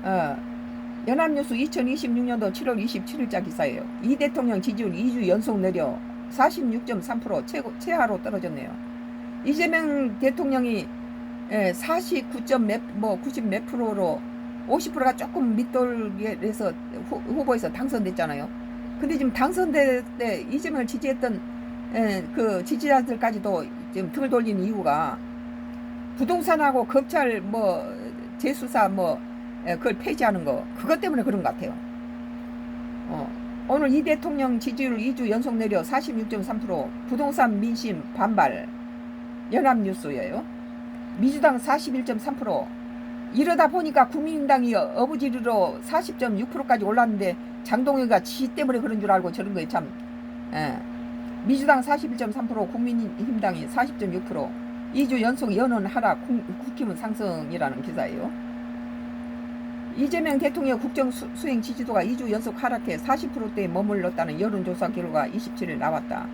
어, 연합뉴스 2026년도 7월 27일자 기사예요. 이 대통령 지지율 2주 연속 내려 46.3% 최하로 떨어졌네요. 이재명 대통령이 49점 뭐 90 몇 프로로 50%가 조금 밑돌에서 후보에서 당선됐잖아요. 근데 지금 당선될 때 이재명을 지지했던 그 지지자들까지도 지금 등을 돌린 이유가 부동산하고 검찰 뭐 재수사 뭐 그걸 폐지하는 거 그것 때문에 그런 것 같아요. 오늘 이 대통령 지지율 2주 연속 내려 46.3% 부동산 민심 반발 연합뉴스예요. 민주당 41.3% 이러다 보니까 국민당이 어부지리로 40.6%까지 올랐는데 장동혁이가 지 때문에 그런 줄 알고 저런 거예요. 참. 민주당 41.3% 국민힘당이 40.6% 2주 연속 연원 하락 국힘은 상승이라는 기사예요. 이재명 대통령 국정 수행 지지도가 2주 연속 하락해 40%대에 머물렀다는 여론조사 결과 27일 나왔다.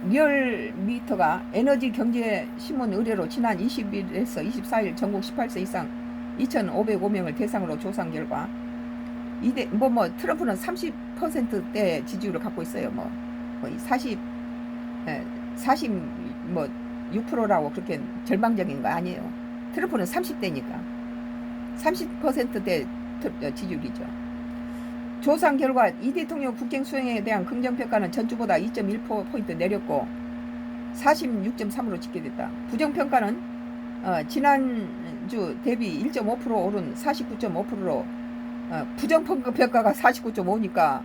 리얼미터가 에너지경제신문 의뢰로 지난 20일에서 24일 전국 18세 이상 2,505명을 대상으로 조사한 결과 트럼프는 30%대 지지율을 갖고 있어요. 거의 6%라고 그렇게 절망적인 거 아니에요. 트럼프는 30대니까 30%대 지지율이죠. 조사한 결과 이 대통령 국정 수행에 대한 긍정평가는 전주보다 2.1포인트 내렸고 46.3으로 집계됐다. 부정평가는 지난주 대비 1.5% 오른 49.5%로 부정평가가 49.5니까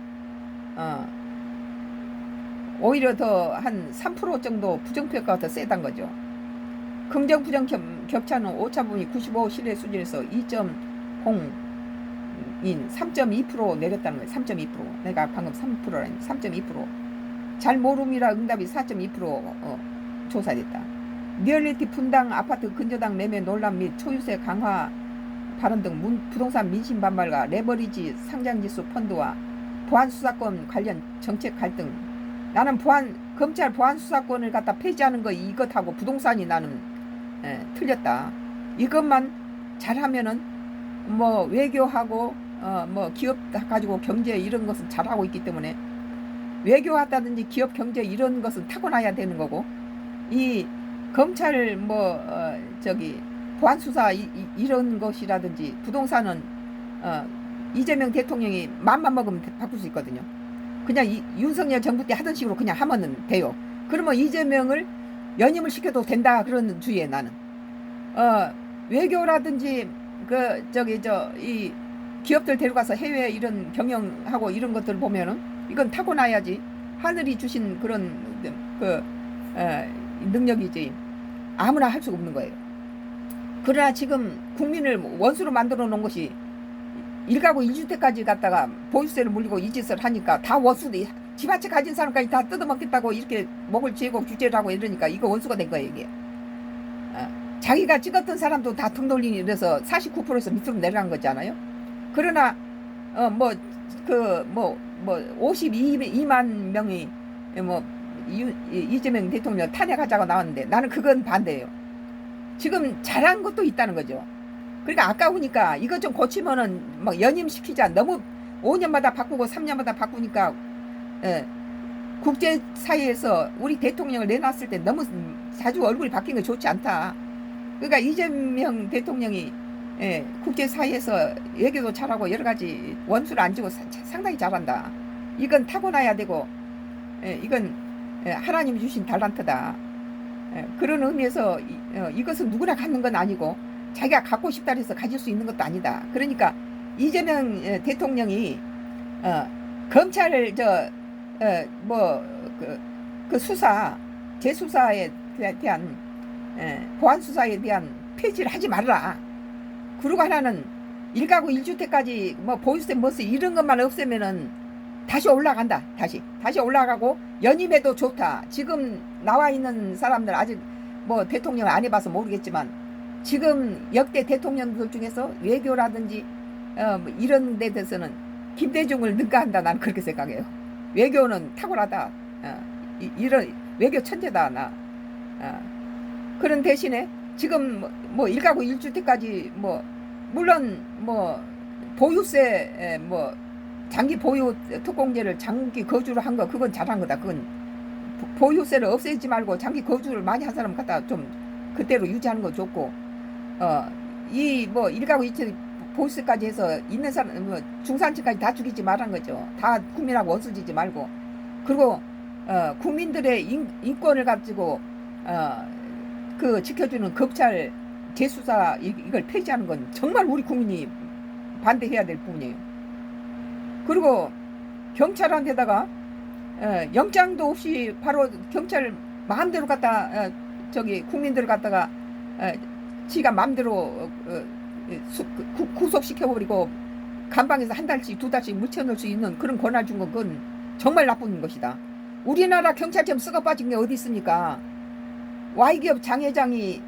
오히려 더 한 3% 정도 부정평가가 더 세단 거죠. 긍정 부정 격차는 오차범위 95 신뢰 수준에서 2.0인 3.2% 내렸다는 거예요. 3.2%. 내가 방금 3%라니 3.2%. 잘 모름이라 응답이 4.2% 조사됐다. 리얼리티 분당 아파트 근저당 매매 논란 및 초유세 강화 발언 등 부동산 민심 반발과 레버리지 상장지수 펀드와 보안 수사권 관련 정책 갈등. 나는 검찰 보안 수사권을 갖다 폐지하는 거 이것하고 부동산이 나는 틀렸다. 이것만 잘하면은 뭐 외교하고 뭐 기업 가지고 경제 이런 것은 잘하고 있기 때문에 외교하다든지 기업 경제 이런 것은 타고나야 되는 거고 이 검찰 보안 수사 이런 것이라든지 부동산은 이재명 대통령이 맘만 먹으면 바꿀 수 있거든요. 그냥 윤석열 정부 때 하던 식으로 그냥 하면 돼요. 그러면 이재명을 연임을 시켜도 된다 그런 주의에 나는 외교라든지 이 기업들 데려가서 해외 이런 경영하고 이런 것들 보면은 이건 타고나야지 하늘이 주신 그런 능력이지 아무나 할 수가 없는 거예요. 그러나 지금 국민을 원수로 만들어 놓은 것이 1가구 1주택까지 갖다가 보유세를 물리고 이 짓을 하니까 다 원수들이 집 한 채 가진 사람까지 다 뜯어먹겠다고 이렇게 목을 쥐고 규제를 하고 이러니까 이거 원수가 된 거예요 이게. 자기가 찍었던 사람도 다 등 돌리니 이래서 49%에서 밑으로 내려간 거잖아요. 그러나 52만 명이 이재명 대통령 탄핵하자고 나왔는데 나는 그건 반대예요. 지금 잘한 것도 있다는 거죠. 그러니까 아까우니까 이것 좀 고치면은 연임시키자. 너무 5년마다 바꾸고 3년마다 바꾸니까 국제사회에서 우리 대통령을 내놨을 때 너무 자주 얼굴이 바뀐 거 좋지 않다. 그러니까 이재명 대통령이 국제사회에서 외교도 잘하고 여러 가지 원수를 안 주고 상당히 잘한다. 이건 타고나야 되고 이건 하나님이 주신 달란트다. 그런 의미에서 이것은 누구나 갖는 건 아니고 자기가 갖고 싶다 해서 가질 수 있는 것도 아니다. 그러니까 이재명 대통령이 검찰을 수사 재수사에 대한 보안 수사에 대한 폐지를 하지 말라. 그리고 하나는 1가구 1주택까지 보유세 이런 것만 없애면은 다시 올라간다. 다시 올라가고 연임해도 좋다. 지금 나와 있는 사람들 아직 대통령 안 해봐서 모르겠지만 지금 역대 대통령들 중에서 외교라든지 이런 데 대해서는 김대중을 능가한다. 나는 그렇게 생각해요. 외교는 탁월하다. 이런 외교 천재다. 나. 그런 대신에 지금 1가구 1주택까지 물론 뭐 보유세 뭐 장기 보유 특공제를 장기 거주를 한 거 그건 잘한 거다. 그건 보유세를 없애지 말고 장기 거주를 많이 한 사람 갖다 좀 그대로 유지하는 거 좋고 이 뭐 1가구 2층 보유세까지 해서 있는 사람 뭐 중산층까지 다 죽이지 말란 거죠. 다 국민하고 원수지지 말고 그리고 국민들의 인권을 가지고 그 지켜주는 검찰 재수사 이걸 폐지하는 건 정말 우리 국민이 반대해야 될 부분이에요. 그리고 경찰한테다가 영장도 없이 바로 경찰 마음대로 갖다 저기 국민들을 갖다가 지가 마음대로 구속시켜버리고 감방에서 한 달씩 두 달씩 묻혀놓을 수 있는 그런 권한을 준 건 그건 정말 나쁜 것이다. 우리나라 경찰처럼 썩어 빠진 게 어디 있습니까? Y기업 장회장이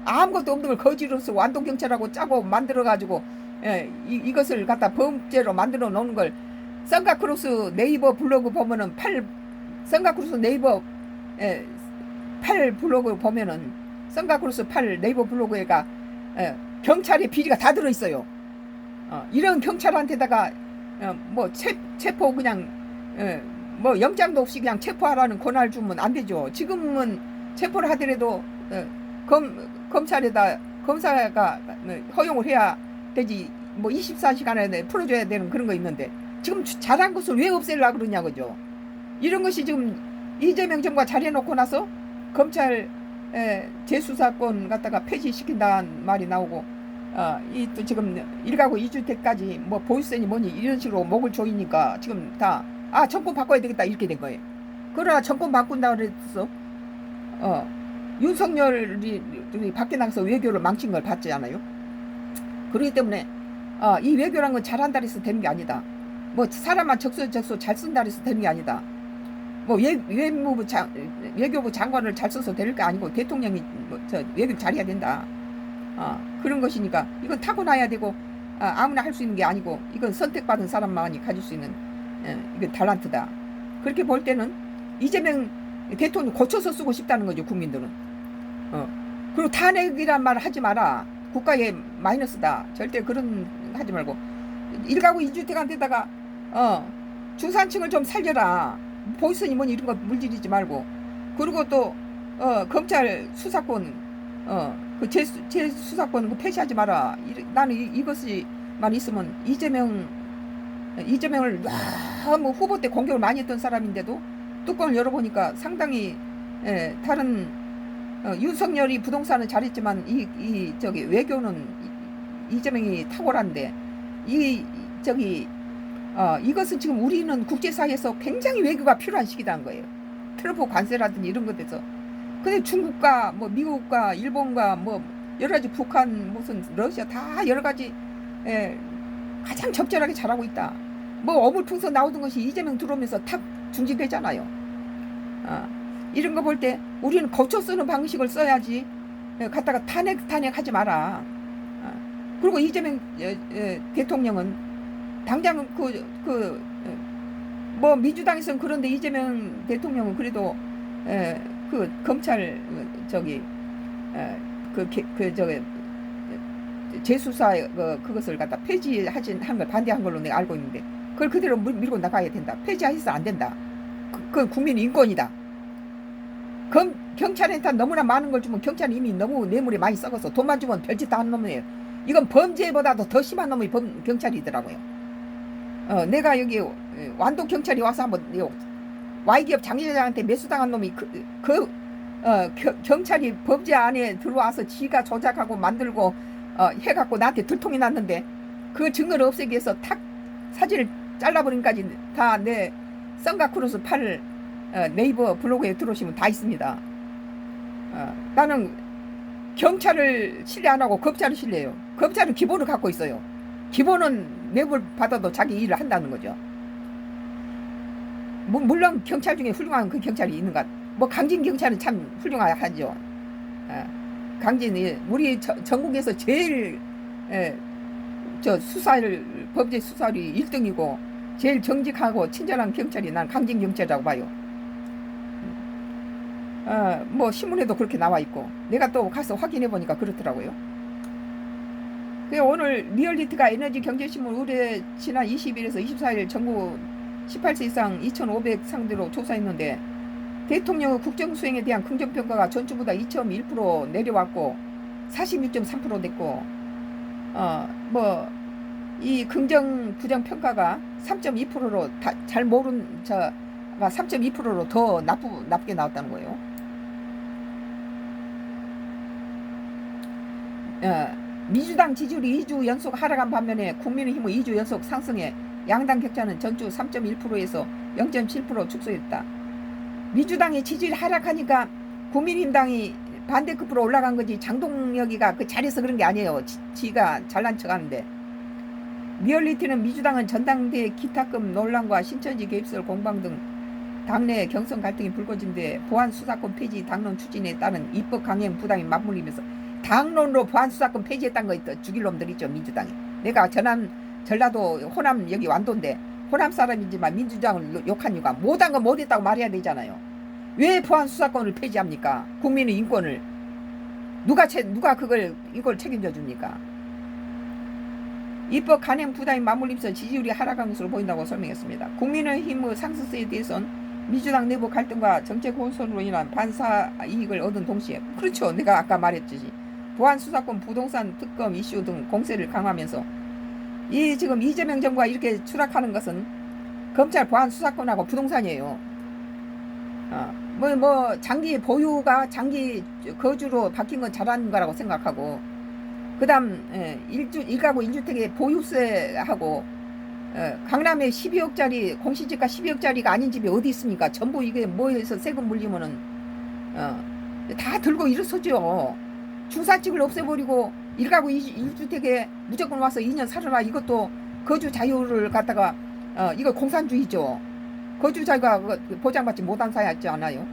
아무것도 없는 걸 거지로서 완동경찰하고 짜고 만들어가지고 이것을 갖다 범죄로 만들어 놓는 걸 선가크루스 네이버 블로그 보면은 선가크루스 네이버 8 블로그 보면은 선가크루스 8 네이버 블로그에가 경찰의 비리가 다 들어있어요. 이런 경찰한테다가 뭐 체포 그냥 뭐 영장도 없이 그냥 체포하라는 권한을 주면 안 되죠. 지금은 체포를 하더라도 검찰에다 검사가 허용을 해야 되지. 뭐 24시간 안에 풀어줘야 되는 그런 거 있는데 지금 잘한 것을 왜 없애려고 그러냐 그죠. 이런 것이 지금 이재명 정부가 잘해놓고 나서 검찰 재수사권 갖다가 폐지시킨다는 말이 나오고 이 또 지금 1가구 2주택까지 뭐 보유세니 뭐니 이런 식으로 목을 조이니까 지금 다 정권 바꿔야 되겠다 이렇게 된 거예요. 그러나 정권 바꾼다 그래서 윤석열이 밖에 나가서 외교를 망친 걸 봤지 않아요? 그렇기 때문에 이 외교란 건 잘한다 해서 되는 게 아니다. 뭐 사람만 적소적소 잘 쓴다 해서 되는 게 아니다. 뭐 외교부 장관을 잘 써서 될 게 아니고 대통령이 외교를 잘해야 된다. 그런 것이니까 이건 타고나야 되고 아무나 할 수 있는 게 아니고 이건 선택받은 사람만이 가질 수 있는 이건 탤런트다. 그렇게 볼 때는 이재명 대통령 고쳐서 쓰고 싶다는 거죠 국민들은. 그리고 탄핵이란 말 하지 마라. 국가에 마이너스다. 절대 그런 하지 말고 1가구 2주택한테다가 중산층을 좀 살려라. 보이스니 뭐니 이런 거 물질이지 말고 그리고 또 검찰 수사권 그 재수사권 폐지하지 마라. 나는 이것이만 있으면 이재명을 뭐 후보 때 공격을 많이 했던 사람인데도 뚜껑을 열어보니까 상당히 다른 윤석열이 부동산은 잘했지만 저기 외교는 이재명이 탁월한데 이것은 지금 우리는 국제사회에서 굉장히 외교가 필요한 시기다는 거예요. 트럼프 관세라든지 이런 것에서. 근데 중국과 뭐 미국과 일본과 뭐 여러 가지 북한 무슨 러시아 다 여러 가지 가장 적절하게 잘하고 있다. 뭐 어물풍선 나오던 것이 이재명 들어오면서 탁 중지되잖아요. 이런 거 볼 때 우리는 거쳐 쓰는 방식을 써야지 갖다가 탄핵하지 마라. 그리고 이재명 대통령은 당장 뭐 민주당에서는 그런데 이재명 대통령은 그래도 그 검찰 재수사 그것을 갖다 폐지한 걸 반대한 걸로 내가 알고 있는데 그걸 그대로 밀고 나가야 된다. 폐지해서 안 된다. 그건 국민 인권이다. 경찰한테 너무나 많은 걸 주면 경찰이 이미 너무 뇌물이 많이 썩어서 돈만 주면 별짓 다 한 놈이에요. 이건 범죄보다도 더 심한 놈이 경찰이더라고요. 내가 여기 완도 경찰이 와서 한번 Y기업 장회장한테 매수당한 놈이 경찰이 범죄 안에 들어와서 지가 조작하고 만들고 해갖고 나한테 들통이 났는데 그 증거를 없애기 위해서 탁 사진을 잘라버린까지 다 내 선가크루스 8 네이버 블로그에 들어오시면 다 있습니다. 나는 경찰을 신뢰 안 하고 검찰을 신뢰해요. 검찰은 기본을 갖고 있어요. 기본은 뇌물 받아도 자기 일을 한다는 거죠. 물론 경찰 중에 훌륭한 그 경찰이 있는가. 뭐 강진 경찰은 참 훌륭하죠. 강진이 우리 전국에서 제일 범죄 수사율이 1등이고 제일 정직하고 친절한 경찰이 난 강진 경찰이라고 봐요. 뭐 신문에도 그렇게 나와 있고 내가 또 가서 확인해 보니까 그렇더라고요. 오늘 리얼리티가 에너지 경제신문 의뢰 지난 20일에서 24일 전국 18세 이상 2,500 상대로 조사했는데 대통령의 국정수행에 대한 긍정평가가 전주보다 2.1% 내려왔고 46.3% 됐고 이 긍정 부정 평가가 3.2%로 잘 모른 자가 3.2%로 더 나쁘게 나왔다는 거예요. 민주당 지지율이 2주 연속 하락한 반면에 국민의힘은 2주 연속 상승해 양당 격차는 전주 3.1%에서 0.7% 축소했다. 민주당이 지지율 하락하니까 국민의힘당이 반대급으로 올라간 거지 장동혁이가 그 잘해서 그런 게 아니에요. 지가 잘난 척하는데. 리얼리티는 민주당은 전당대회 기탁금 논란과 신천지 개입설 공방 등 당내 경선 갈등이 불거진 데 보안 수사권 폐지 당론 추진에 따른 입법 강행 부담이 맞물리면서 당론으로 보안 수사권 폐지했다는 거 죽일 놈들 있죠. 민주당이. 내가 전라도 호남 여기 완도인데 호남 사람이지만 민주당을 욕한 이유가 못한 거 못했다고 말해야 되잖아요. 왜 보안 수사권을 폐지합니까? 국민의 인권을 누가 이걸 책임져 줍니까? 입법 간행 부담이 맞물리면서 지지율이 하락한 것으로 보인다고 설명했습니다. 국민의힘의 상승세에 대해서는 민주당 내부 갈등과 정책 혼선으로 인한 반사 이익을 얻은 동시에 그렇죠. 내가 아까 말했듯이 보안 수사권 부동산 특검 이슈 등 공세를 강화하면서 이 지금 이재명 정부가 이렇게 추락하는 것은 검찰 보안 수사권하고 부동산이에요. 장기 보유가 장기 거주로 바뀐 건 잘한 거라고 생각하고, 그 다음, 일가구 1주택에 보유세하고, 강남에 12억짜리, 공시지가 12억짜리가 아닌 집이 어디 있습니까? 전부 이게 뭐해서 세금 물리면은, 다 들고 일어서죠. 중산층을 없애버리고, 일가구 1주택에 무조건 와서 2년 살아라. 이것도 거주 자유를 갖다가, 이거 공산주의죠. 거주 자유가 보장받지 못한 사회였지 않아요?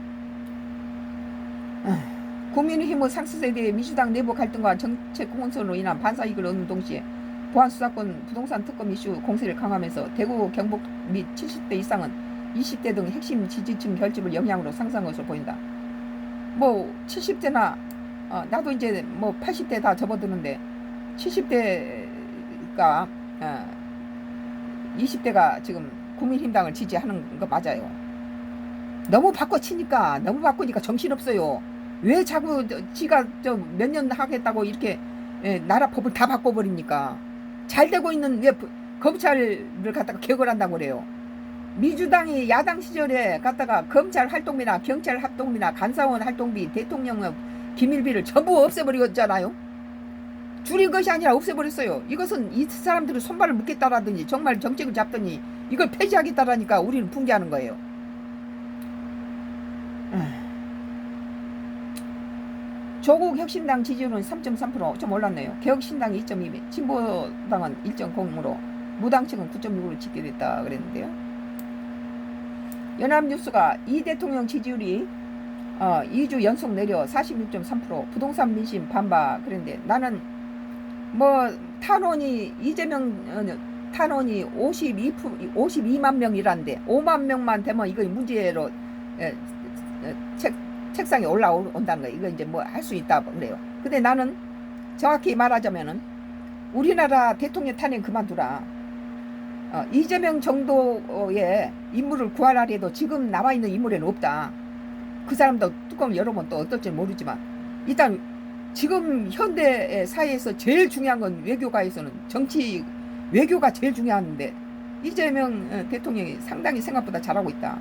국민의힘의 상승세에 대해 민주당 내부 갈등과 정책 혼선으로 인한 반사이익을 얻는 동시에 보안 수사권 부동산 특검 이슈 공세를 강화하면서 대구 경북 및 70대 이상은 20대 등 핵심 지지층 결집을 영향으로 상승한 것으로 보인다. 70대나 나도 이제 80대 다 접어드는데 70대가 20대가 지금 국민힘당을 지지하는 거 맞아요. 너무 바꿔치니까 너무 바꾸니까 정신없어요. 왜 자꾸 지가 몇 년 하겠다고 이렇게 나라 법을 다 바꿔버립니까? 잘 되고 있는 왜 검찰을 갖다가 개혁을 한다고 그래요. 민주당이 야당 시절에 갖다가 검찰 활동비나 경찰 활동비나 간사원 활동비 대통령의 기밀비를 전부 없애버렸잖아요. 줄인 것이 아니라 없애버렸어요. 이것은 이 사람들은 손발을 묶겠다라더니 정말 정책을 잡더니 이걸 폐지하겠다라니까 우리는 붕괴하는 거예요. 조국 혁신당 지지율은 3.3%, 좀 올랐네요. 개혁신당 2.2, 진보당은 1.0으로 무당층은 9.6으로 집계됐다 그랬는데요. 연합뉴스가 이 대통령 지지율이 2주 연속 내려 46.3%, 부동산 민심 반박 그랬는데, 나는 탄원이 이재명 탄원이 52만 명이란데 5만 명만 되면 이거 문제로 책상에 올라온다는 거예요. 이거 이제 할 수 있다 그래요. 근데 나는 정확히 말하자면은 우리나라 대통령 탄핵 그만두라. 이재명 정도의 인물을 구하라 해도 지금 나와 있는 인물에는 없다. 그 사람도 뚜껑을 열어보면 또 어떨지 모르지만 일단 지금 현대 사회에서 제일 중요한 건 외교가에서는 정치 외교가 제일 중요한데 이재명 대통령이 상당히 생각보다 잘하고 있다.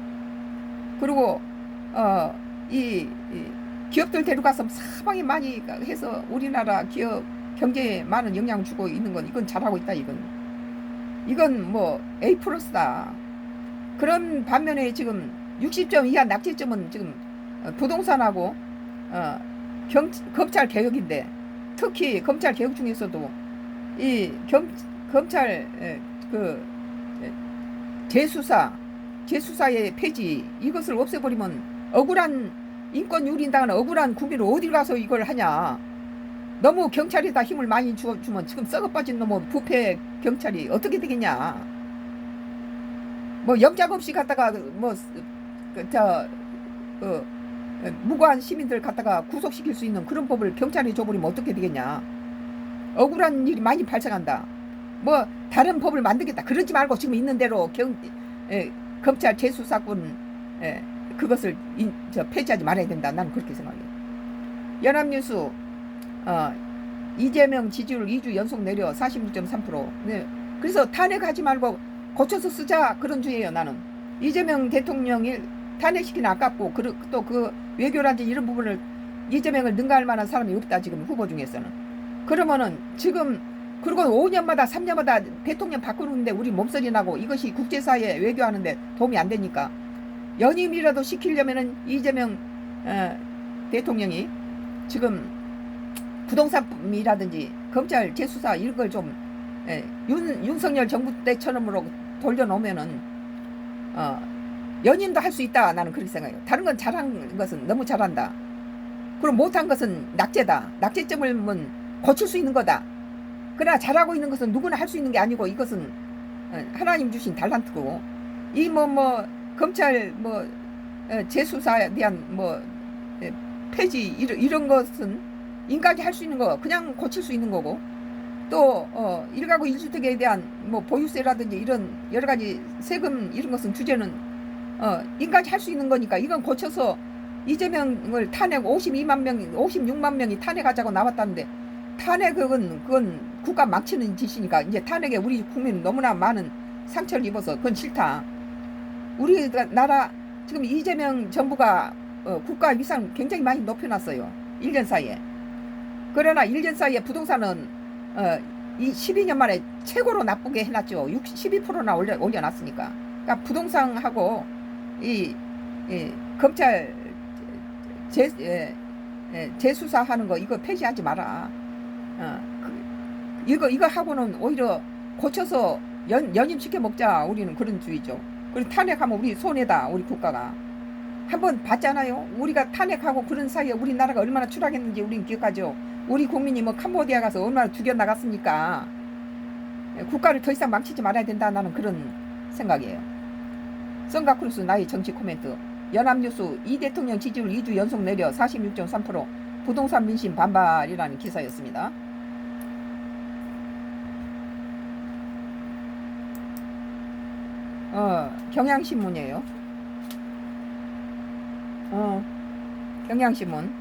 그리고 이 기업들 데려가서 사방에 많이 해서 우리나라 기업 경제에 많은 영향을 주고 있는 건 이건 잘하고 있다. 이건 A 플러스다. 그런 반면에 지금 60점 이하 낙제점은 지금 부동산하고 검찰 개혁인데, 특히 검찰 개혁 중에서도 이 검찰 재수사의 폐지 이것을 없애버리면 억울한 인권 유린당하는 억울한 국민을 어디 가서 이걸 하냐. 너무 경찰에다 힘을 많이 주면 지금 썩어빠진 놈의 부패 경찰이 어떻게 되겠냐. 영장 없이 갖다가 무고한 시민들 갖다가 구속시킬 수 있는 그런 법을 경찰이 줘버리면 어떻게 되겠냐. 억울한 일이 많이 발생한다. 뭐 다른 법을 만들겠다 그러지 말고 지금 있는 대로 검찰 재수사권 그것을 폐지하지 말아야 된다. 나는 그렇게 생각해요. 연합뉴스 이재명 지지율 2주 연속 내려 46.3%. 네. 그래서 탄핵하지 말고 고쳐서 쓰자 그런 주의예요. 나는 이재명 대통령이 탄핵시키는 아깝고 또 그 외교라든지 이런 부분을 이재명을 능가할 만한 사람이 없다. 지금 후보 중에서는. 그러면은 지금 그리고 5년마다 3년마다 대통령 바꾸는데 우리 몸서리 나고 이것이 국제사회에 외교하는데 도움이 안 되니까 연임이라도 시키려면은 이재명 대통령이 지금 부동산이라든지 검찰 재수사 이런 걸 좀 윤석열 정부 때처럼으로 돌려놓으면은 연임도 할 수 있다. 나는 그렇게 생각해요. 다른 건 잘한 것은 너무 잘한다. 그럼 못한 것은 낙제다. 낙제점을 고칠 수 있는 거다. 그러나 잘하고 있는 것은 누구나 할 수 있는 게 아니고 이것은 하나님 주신 달란트고 이 검찰 재수사에 대한 폐지 이런 것은 인간이 할 수 있는 거 그냥 고칠 수 있는 거고 또 1가구 1주택에 대한 보유세라든지 이런 여러 가지 세금 이런 것은 주제는 인간이 할 수 있는 거니까 이건 고쳐서 이재명을 탄핵 56만 명이 탄핵하자고 나왔다는데 탄핵 그건 국가 망치는 짓이니까 이제 탄핵에 우리 국민 너무나 많은 상처를 입어서 그건 싫다. 우리 나라 지금 이재명 정부가 국가 위상 굉장히 많이 높여놨어요. 1년 사이에. 그러나 1년 사이에 부동산은 이 12년 만에 최고로 나쁘게 해놨죠. 12%나 올려놨으니까. 그러니까 부동산하고 이 검찰 재수사하는 거 이거 폐지하지 마라. 이거 하고는 오히려 고쳐서 연임시켜 먹자. 우리는 그런 주의죠. 그리고 탄핵하면 우리 손해다. 우리 국가가. 한번 봤잖아요. 우리가 탄핵하고 그런 사이에 우리나라가 얼마나 추락했는지 우리는 기억하죠. 우리 국민이 캄보디아 가서 얼마나 죽여나갔습니까. 국가를 더 이상 망치지 말아야 된다. 나는 그런 생각이에요. 성가크루스 나의 정치 코멘트. 연합뉴스 이 대통령 지지율 2주 연속 내려 46.3% 부동산 민심 반발이라는 기사였습니다. 경향신문이에요. 경향신문.